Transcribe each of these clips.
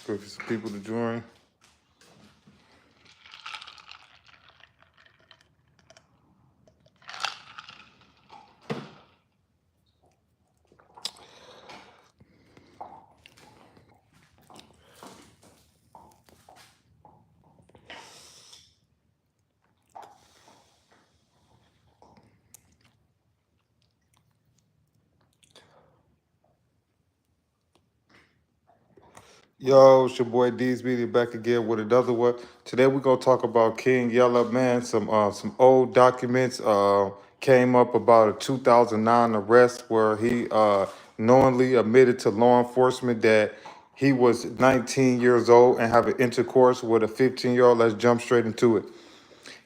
Wait for some people to join. Yo, it's your boy D's Beauty back again with another one. Today we're gonna talk about King Yella, man. Some old documents came up about a 2009 arrest where he knowingly admitted to law enforcement that he was 19 years old and having intercourse with a 15-year-old. Let's jump straight into it.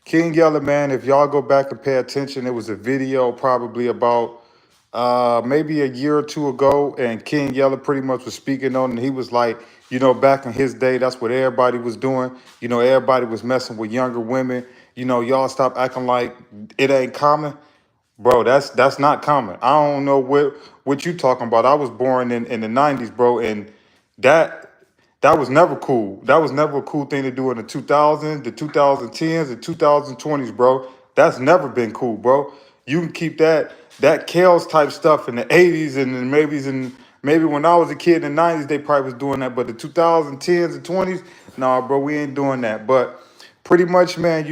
King Yella, man, if y'all go back and pay attention, it was a video probably about maybe a year or two ago, and King Yella pretty much was speaking on it. And he was like, back in his day, that's what everybody was doing. Everybody was messing with younger women. Y'all stop acting like it ain't common. Bro, that's not common. I don't know what you talking about. I was born in the 90s, bro, and that that was never cool. That was never a cool thing to do in the 2000s, the 2010s, the 2020s, bro. That's never been cool, bro. You can keep that Kales type stuff in the 80s and then maybe when I was a kid in the 90s, they probably was doing that. But the 2010s and 20s, nah, bro, we ain't doing that. But pretty much, man,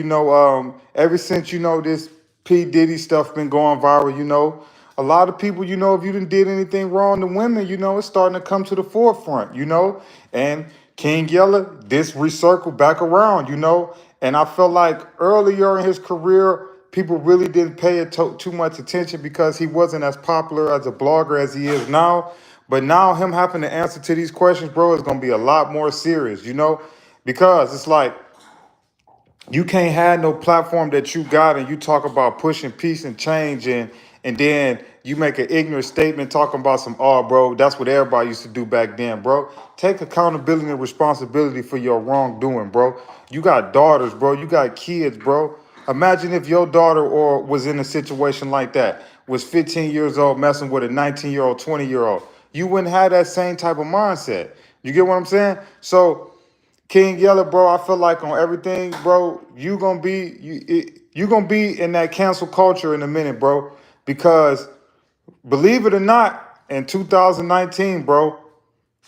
ever since this P. Diddy stuff been going viral, a lot of people, if you didn't did anything wrong to women, it's starting to come to the forefront, and King Yella, this recircled back around, and I felt like earlier in his career, people really didn't pay it too much attention because he wasn't as popular as a blogger as he is now. But now him having to answer to these questions, bro, is going to be a lot more serious, because it's like, you can't have no platform that you got and you talk about pushing peace and change and then you make an ignorant statement talking about some, oh, bro, that's what everybody used to do back then, bro. Take accountability and responsibility for your wrongdoing, bro. You got daughters, bro. You got kids, bro. Imagine if your daughter or was in a situation like that, was 15 years old messing with a 19-year-old, 20-year-old. You wouldn't have that same type of mindset. You get what I'm saying? So King Yella, bro, I feel like on everything, bro, you gonna be in that cancel culture in a minute, bro. Because believe it or not, in 2019, bro,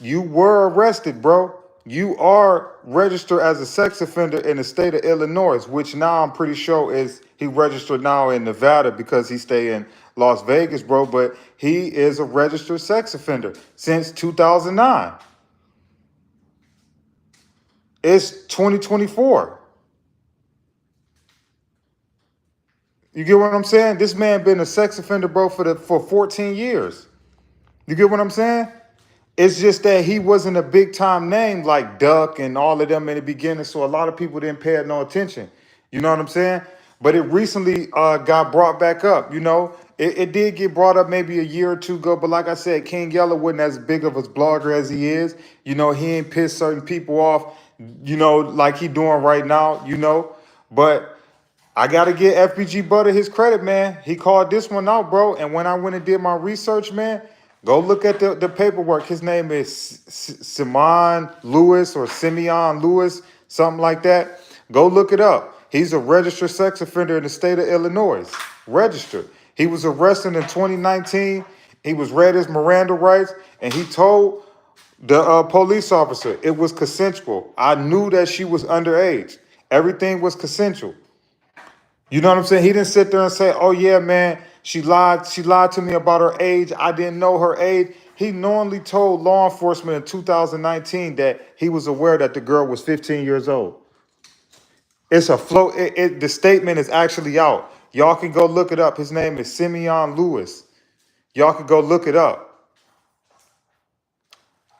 you were arrested, bro. You are registered as a sex offender in the state of Illinois, which now I'm pretty sure is he registered now in Nevada because he stay in Las Vegas, bro. But he is a registered sex offender since 2009. It's 2024. You get what I'm saying? This man been a sex offender, bro, for 14 years. You get what I'm saying? It's just that he wasn't a big time name like Duck and all of them in the beginning, so a lot of people didn't pay it no attention. You know what I'm saying? But it recently got brought back up. It did get brought up maybe a year or two ago, but like I said, King Yella wasn't as big of a blogger as he is. He ain't pissed certain people off, like he doing right now. But I gotta give FBG Butter his credit, man. He called this one out, bro. And when I went and did my research, man, go look at the paperwork. His name is Simon Lewis or Simeon Lewis, something like that. Go look it up. He's a registered sex offender in the state of Illinois. Registered. He was arrested in 2019. He was read his Miranda rights, and he told the police officer it was consensual. I knew that she was underage. Everything was consensual. You know what I'm saying? He didn't sit there and say, "Oh yeah, man, she lied. She lied to me about her age. I didn't know her age." He knowingly told law enforcement in 2019 that he was aware that the girl was 15 years old. It's a flow. The statement is actually out. Y'all can go look it up. His name is Simeon Lewis. Y'all can go look it up.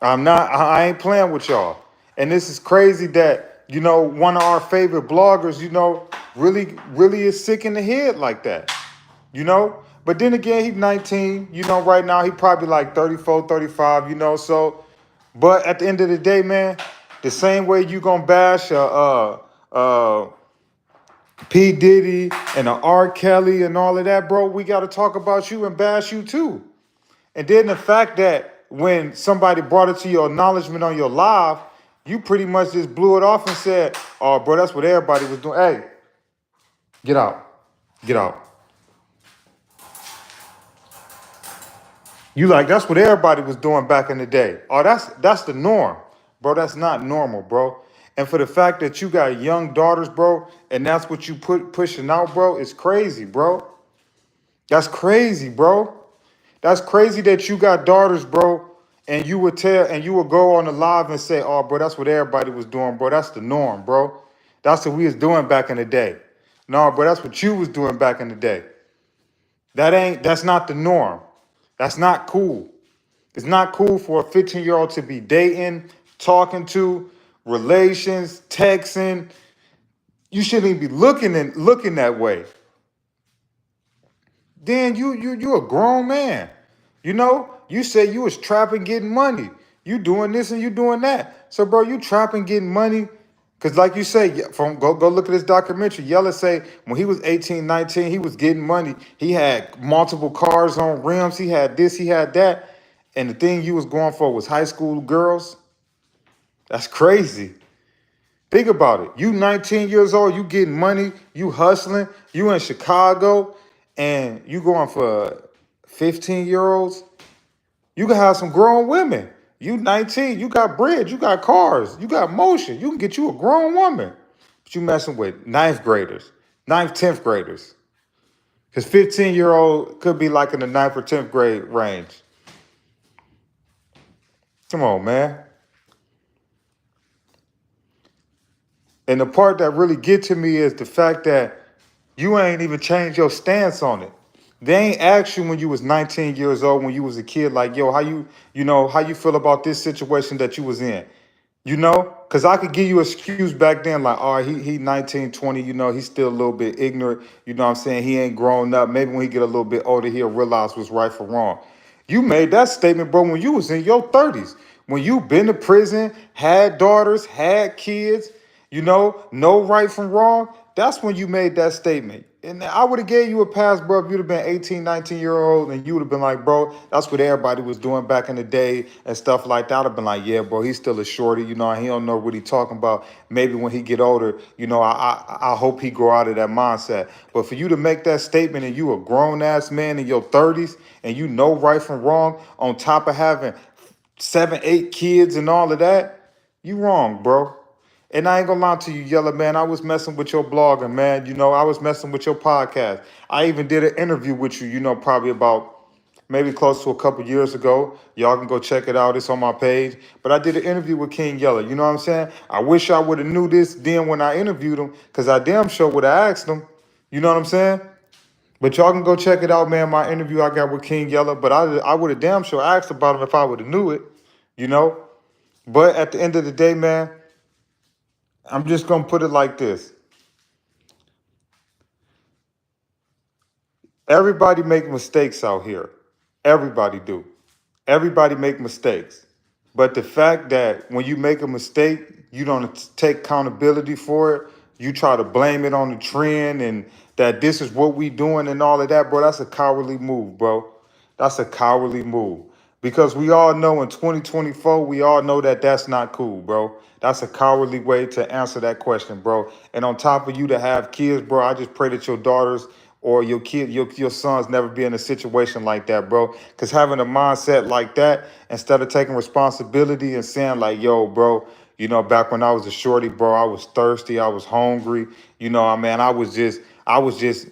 I ain't playing with y'all. And this is crazy that, one of our favorite bloggers, really is sick in the head like that, But then again, he's 19, right now he probably like 34, 35, so, but at the end of the day, man, the same way you gonna bash P. Diddy and a R. Kelly and all of that, bro, we gotta talk about you and bash you too. And then the fact that when somebody brought it to your acknowledgement on your live, You pretty much just blew it off and said, "Oh, bro, that's what everybody was doing." Hey, get out, get out. You like that's what everybody was doing back in the day. Oh, that's the norm, bro. That's not normal, bro. And for the fact that you got young daughters, bro, and that's what you pushing out, bro, it's crazy, bro. That's crazy, bro. That's crazy that you got daughters, bro, and you would tell and you would go on the live and say, "Oh, bro, that's what everybody was doing, bro. That's the norm, bro. That's what we was doing back in the day." No, bro, that's what you was doing back in the day. That's not the norm. That's not cool. It's not cool for a 15-year-old to be dating, talking to, relations, texting. You shouldn't even be looking that way. Then you a grown man. You say you was trapping, getting money. You doing this and you doing that. So, bro, you trapping, getting money. Cause like you say, go look at this documentary. Yella say when he was 18, 19, he was getting money. He had multiple cars on rims. He had this, he had that. And the thing you was going for was high school girls. That's crazy. Think about it. You 19 years old, you getting money, you hustling, you in Chicago, and you going for 15-year-olds. You can have some grown women. You 19, you got bread, you got cars, you got motion. You can get you a grown woman. But you messing with ninth graders, ninth, 10th graders. Because 15-year-old could be like in the ninth or 10th grade range. Come on, man. And the part that really get to me is the fact that you ain't even changed your stance on it. They ain't asked you when you was 19 years old, when you was a kid, like, yo, how you feel about this situation that you was in? Because I could give you an excuse back then, like, all right, he 19, 20, he's still a little bit ignorant. You know what I'm saying? He ain't grown up. Maybe when he get a little bit older, he'll realize what's right from wrong. You made that statement, bro, when you was in your 30s. When you been to prison, had daughters, had kids, no right from wrong. That's when you made that statement. And I would have gave you a pass, bro, if you'd have been 18, 19-year-old, and you would have been like, bro, that's what everybody was doing back in the day and stuff like that. I'd have been like, yeah, bro, he's still a shorty, he don't know what he's talking about. Maybe when he get older, I hope he grow out of that mindset. But for you to make that statement and you a grown-ass man in your 30s and you know right from wrong, on top of having 7, 8 kids and all of that, you wrong, bro. And I ain't gonna lie to you, Yella, man. I was messing with your blogging, man. I was messing with your podcast. I even did an interview with you, probably about maybe close to a couple years ago. Y'all can go check it out. It's on my page. But I did an interview with King Yella. You know what I'm saying? I wish I would have knew this then when I interviewed him, because I damn sure would have asked him. You know what I'm saying? But y'all can go check it out, man. My interview I got with King Yella. But I would have damn sure asked about him if I would have knew it, you know? But at the end of the day, man, I'm just gonna put it like this. Everybody make mistakes out here. Everybody do. Everybody make mistakes. But the fact that when you make a mistake, you don't take accountability for it. You try to blame it on the trend and that this is what we doing and all of that, bro. That's a cowardly move, bro. That's a cowardly move. Because we all know in 2024, we all know that that's not cool, bro. That's a cowardly way to answer that question, bro. And on top of you to have kids, bro, I just pray that your daughters or your sons never be in a situation like that, bro. Because having a mindset like that, instead of taking responsibility and saying like, yo, bro, back when I was a shorty, bro, I was thirsty, I was hungry, I was just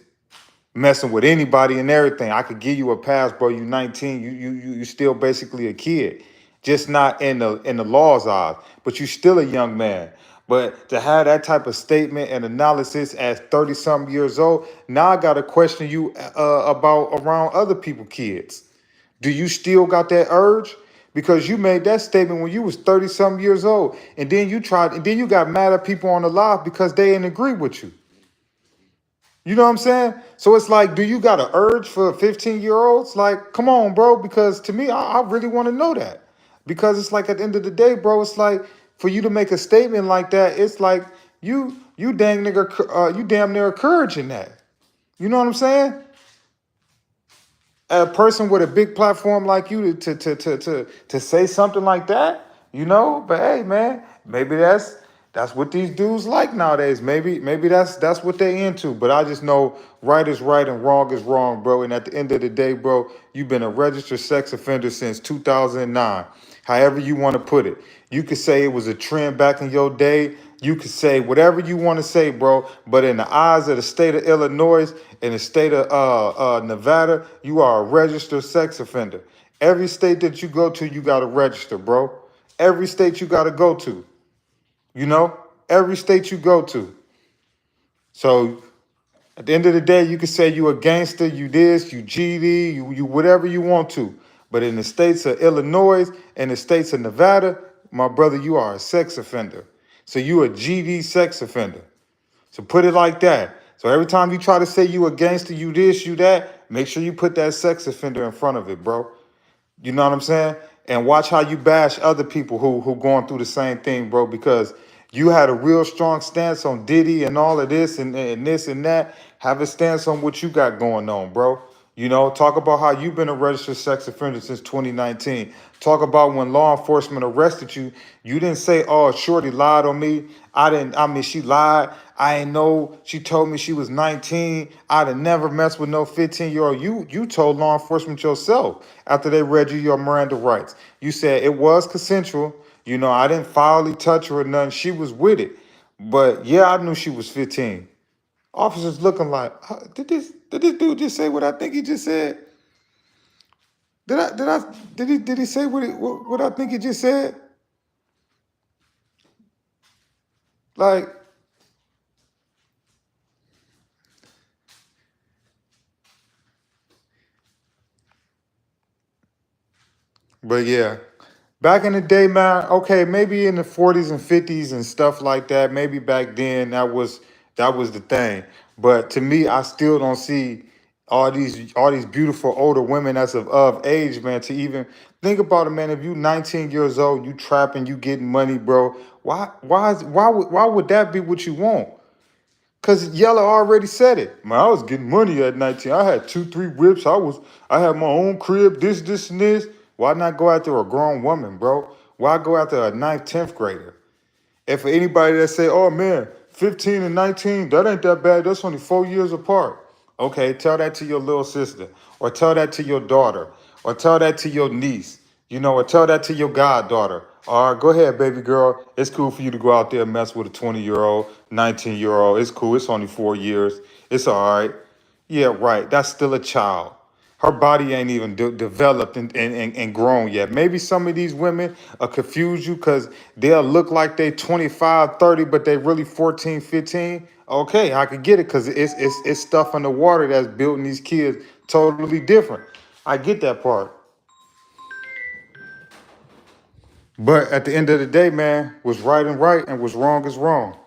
messing with anybody and everything. I could give you a pass, bro. You 19, you still basically a kid, just not in the law's eyes, but you still a young man. But to have that type of statement and analysis at 30 something years old, now I got to question you about around other people, kids. Do you still got that urge? Because you made that statement when you was 30 something years old, and then you got mad at people on the live because they didn't agree with you. You know what I'm saying? So it's like, do you got an urge for 15-year-olds? Like, come on, bro. Because to me, I really want to know that. Because it's like at the end of the day, bro, it's like for you to make a statement like that, it's like you damn near encouraging that. You know what I'm saying? A person with a big platform like you to say something like that, you know. But hey, man, maybe that's what these dudes like nowadays. Maybe that's what they into. But I just know right is right and wrong is wrong, bro. And at the end of the day, bro, you've been a registered sex offender since 2009. However you want to put it. You could say it was a trend back in your day. You could say whatever you want to say, bro. But in the eyes of the state of Illinois and the state of Nevada, you are a registered sex offender. Every state that you go to, you got to register, bro. Every state you got to go to, you know, every state you go to. So at the end of the day, you can say you a gangster, you this, you GD, you whatever you want to. But in the states of Illinois and the states of Nevada, my brother, you are a sex offender. So you a GD sex offender. So put it like that. So every time you try to say you a gangster, you this, you that, make sure you put that sex offender in front of it, bro. You know what I'm saying? And watch how you bash other people who going through the same thing, bro, because you had a real strong stance on Diddy and all of this and this and that. Have a stance on what you got going on, bro. You know, talk about how you've been a registered sex offender since 2019. Talk about when law enforcement arrested you. You didn't say, oh, Shorty lied on me. I mean, she lied. I ain't know. She told me she was 19. I'd have never messed with no 15-year-old. You told law enforcement yourself after they read you your Miranda rights. You said it was consensual. You know, I didn't foully touch her or nothing. She was with it. But yeah, I knew she was 15. Officers looking like, "Huh, did this dude just say what I think he just said? Did he say what I think he just said? Like, but yeah. Back in the day, man, okay, maybe in the 40s and 50s and stuff like that, maybe back then that was the thing. But to me, I still don't see all these beautiful older women that's of age, man, to even think about it, man. If you 19 years old, you trapping, you getting money, bro. Why would that be what you want? Cause Yella already said it. Man, I was getting money at 19. I had 2, 3 whips. I had my own crib, this, and this. Why not go after a grown woman, bro? Why go after a ninth, 10th grader? And for anybody that say, oh man, 15 and 19, that ain't that bad. That's only 4 years apart. Okay, tell that to your little sister, or tell that to your daughter, or tell that to your niece, or tell that to your goddaughter. All right, go ahead, baby girl. It's cool for you to go out there and mess with a 20-year-old, 19-year-old. It's cool. It's only 4 years. It's all right. Yeah, right. That's still a child. Her body ain't even developed and grown yet. Maybe some of these women confuse you because they'll look like they 25, 30, but they really 14, 15. Okay, I could get it because it's stuff in the water that's building these kids totally different. I get that part. But at the end of the day, man, what's right and right and what's wrong is wrong.